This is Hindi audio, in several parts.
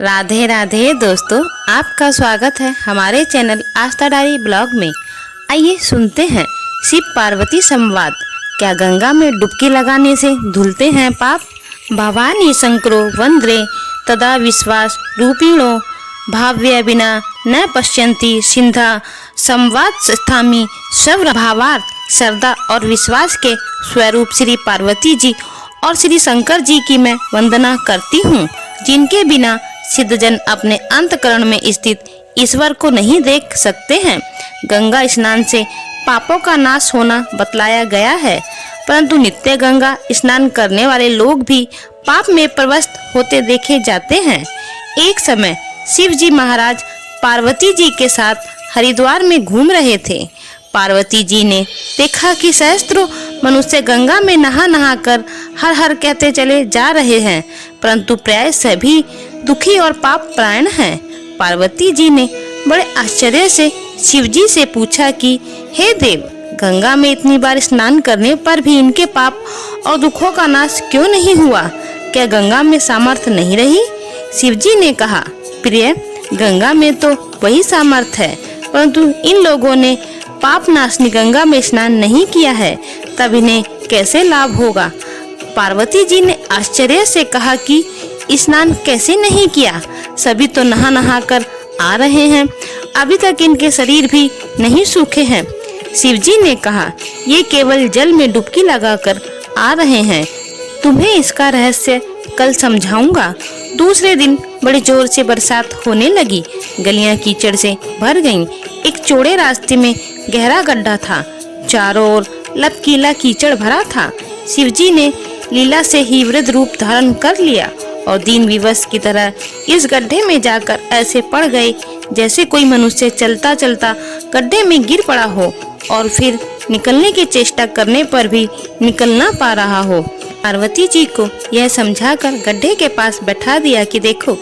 राधे राधे दोस्तों, आपका स्वागत है हमारे चैनल आस्था डायरी ब्लॉग में। आइए सुनते हैं शिव पार्वती संवाद। क्या गंगा में डुबकी लगाने से धुलते हैं पाप? भवानी शंकरो वंद्रे तदा विश्वास रूपिणो भाव्य बिना न पश्यन्ति सिंधा संवाद स्थामी सव्र भावार्थ श्रद्धा और विश्वास के स्वरूप श्री पार्वती जी और श्री शंकर जी की मैं वंदना करती हूँ, जिनके बिना सिद्धजन अपने अंतकरण में स्थित ईश्वर को नहीं देख सकते हैं। गंगा स्नान से पापों का नाश होना बतलाया गया है, परंतु नित्य गंगा स्नान करने वाले लोग भी पाप में प्रवृत्त होते देखे जाते हैं। एक समय शिव जी महाराज पार्वती जी के साथ हरिद्वार में घूम रहे थे। पार्वती जी ने देखा कि सहस्त्रों मनुष्य गंगा में नहा नहा कर हर हर कहते चले जा रहे हैं, परंतु प्राय सभी दुखी और पाप परायण हैं। पार्वती जी ने बड़े आश्चर्य से शिव जी से पूछा कि हे देव, गंगा में इतनी बार स्नान करने पर भी इनके पाप और दुखों का नाश क्यों नहीं हुआ? क्या गंगा में सामर्थ्य नहीं रही? शिव जी ने कहा, प्रिय, गंगा में तो वही सामर्थ्य है, परंतु इन लोगों ने पाप नाशनी गंगा में स्नान नहीं किया है, तब इन्हें कैसे लाभ होगा? पार्वती जी ने आश्चर्य से कहा कि स्नान कैसे नहीं किया? सभी तो नहा नहा कर आ रहे हैं, अभी तक इनके शरीर भी नहीं सूखे हैं। शिव जी ने कहा, ये केवल जल में डुबकी लगाकर आ रहे हैं, तुम्हें इसका रहस्य कल समझाऊंगा। दूसरे दिन बड़े जोर से बरसात होने लगी, गलियां कीचड़ से भर गईं। एक चौड़े रास्ते में गहरा गड्ढा था, चारों ओर लपकीला कीचड़ भरा था। शिवजी ने लीला से ही वृद्ध रूप धारण कर लिया और दीन विवश की तरह इस गड्ढे में जाकर ऐसे पड़ गए जैसे कोई मनुष्य चलता चलता गड्ढे में गिर पड़ा हो और फिर निकलने की चेष्टा करने पर भी निकल ना पा रहा हो। पार्वती जी को यह समझाकर गड्ढे के पास बैठा दिया कि देखो,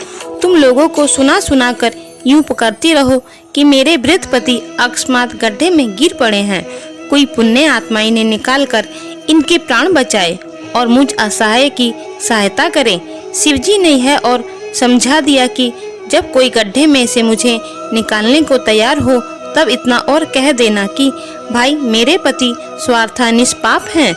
तुम लोगों को सुना सुना कर यूं पुकारती रहो कि मेरे वृद्ध पति अकस्मात गड्ढे में गिर पड़े हैं, कोई पुण्य आत्मा इन्हें निकाल कर इनके प्राण बचाए और मुझ असहाय की सहायता करे। शिवजी ने यह और समझा दिया कि जब कोई गड्ढे में से मुझे निकालने को तैयार हो, तब इतना और कह देना कि भाई, मेरे पति स्वार्था निष्पाप हैं,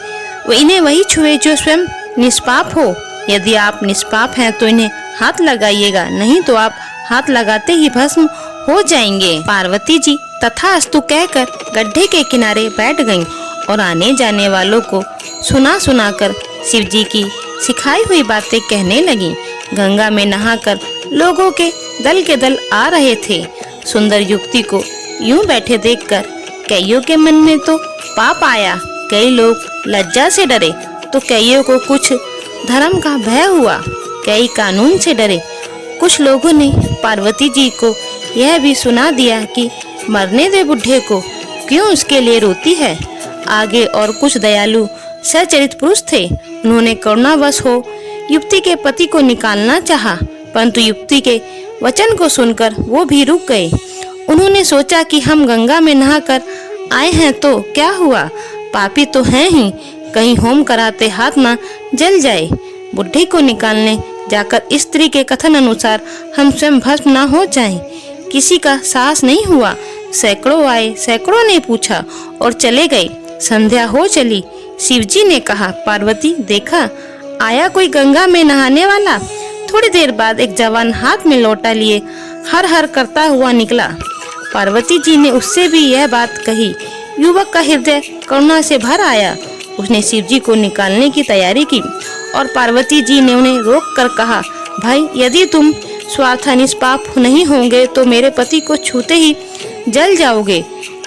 वो इन्हें वही छुए जो स्वयं निष्पाप हो। यदि आप निष्पाप हैं तो इन्हें हाथ लगाइएगा, नहीं तो आप हाथ लगाते ही भस्म हो जाएंगे। पार्वती जी तथास्तु कहकर गड्ढे के किनारे बैठ गईं और आने जाने वालों को सुना सुनाकर शिव जी की सिखाई हुई बातें कहने लगीं। गंगा में नहाकर लोगों के दल आ रहे थे। सुंदर युवती को यूं बैठे देखकर कईयों के मन में तो पाप आया। कई लोग लज्जा से डरे तो कईयों को कुछ धर्म का भय हुआ, कई कानून से डरे। कुछ लोगों ने पार्वती जी को यह भी सुना दिया कि मरने दे बुढ़े को, क्यों उसके लिए रोती है। आगे और कुछ दयालु सचरित पुरुष थे, उन्होंने करुणावश हो युवती के पति को निकालना चाहा, परंतु युवती के वचन को सुनकर वो भी रुक गए। उन्होंने सोचा कि हम गंगा में नहाकर आए हैं तो क्या हुआ, पापी तो हैं ही, कहीं होम कराते हाथ ना जल जाए। बुढ़े को निकालने जाकर स्त्री के कथन अनुसार हम स्वयं भस्म न हो जाएं। किसी का साहस नहीं हुआ। सैकड़ों आए, सैकड़ों ने पूछा और चले गए। संध्या हो चली। शिवजी ने कहा, पार्वती, देखा आया कोई गंगा में नहाने वाला। थोड़ी देर बाद एक जवान हाथ में लोटा लिए हर हर करता हुआ निकला। पार्वती जी ने उससे भी यह बात कही। युवक का हृदय करुणा से भर आया। उसने शिवजी को निकालने की तैयारी की और पार्वती जी ने उन्हें रोक कर कहा, भाई, यदि तुम स्वार्था निष्पाप नहीं होंगे तो मेरे पति को छूते ही जल जाओगे।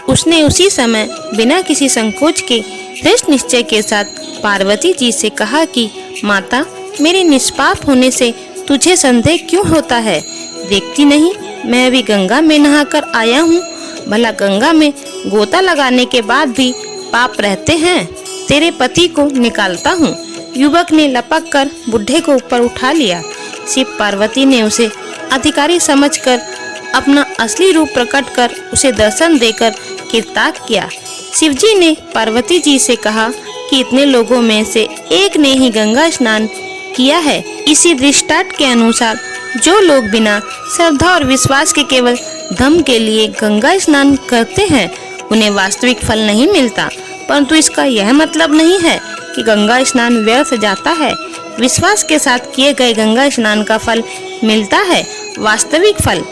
उसने उसी समय बिना किसी संकोच के दृढ़ निश्चय के साथ पार्वती जी से कहा कि माता, मेरे निष्पाप होने से तुझे संदेह क्यों होता है? देखती नहीं, मैं भी गंगा में नहाकर आया हूँ। भला गंगा में गोता लगाने के बाद भी पाप रहते हैं। तेरे पति को निकालता हूँ। युवक ने लपक कर बुढ़े को ऊपर उठा लिया। शिव पार्वती ने उसे अधिकारी समझकर अपना असली रूप प्रकट कर उसे दर्शन देकर कीर्ताक किया। शिवजी ने पार्वती जी से कहा कि इतने लोगों में से एक ने ही गंगा स्नान किया है। इसी दृष्टांत के अनुसार जो लोग बिना श्रद्धा और विश्वास के केवल धर्म के लिए गंगा स्नान करते हैं उन्हें वास्तविक फल नहीं मिलता, परंतु इसका यह मतलब नहीं है कि गंगा स्नान व्यर्थ जाता है। विश्वास के साथ किए गए गंगा स्नान का फल मिलता है, वास्तविक फल।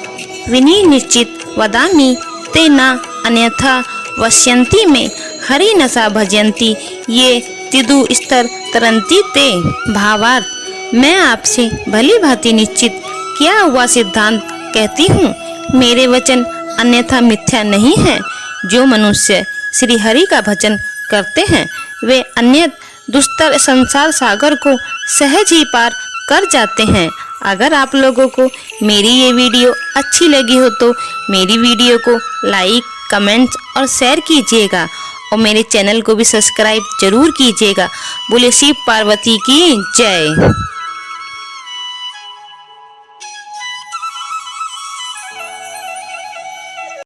विनिश्चित वदामि ते न अन्यथा वश्यन्ति में हरि नसा भजयन्ति ये तिदु स्तर तरंती ते। भावार्थ, मैं आपसे भली भांति निश्चित किया हुआ सिद्धांत कहती हूँ, मेरे वचन अन्यथा मिथ्या नहीं है। जो मनुष्य श्री हरि का भजन करते हैं वे अन्य दुस्तर संसार सागर को सहज ही पार कर जाते हैं। अगर आप लोगों को मेरी ये वीडियो अच्छी लगी हो तो मेरी वीडियो को लाइक, कमेंट्स और शेयर कीजिएगा और मेरे चैनल को भी सब्सक्राइब जरूर कीजिएगा। बोले शिव पार्वती की जय।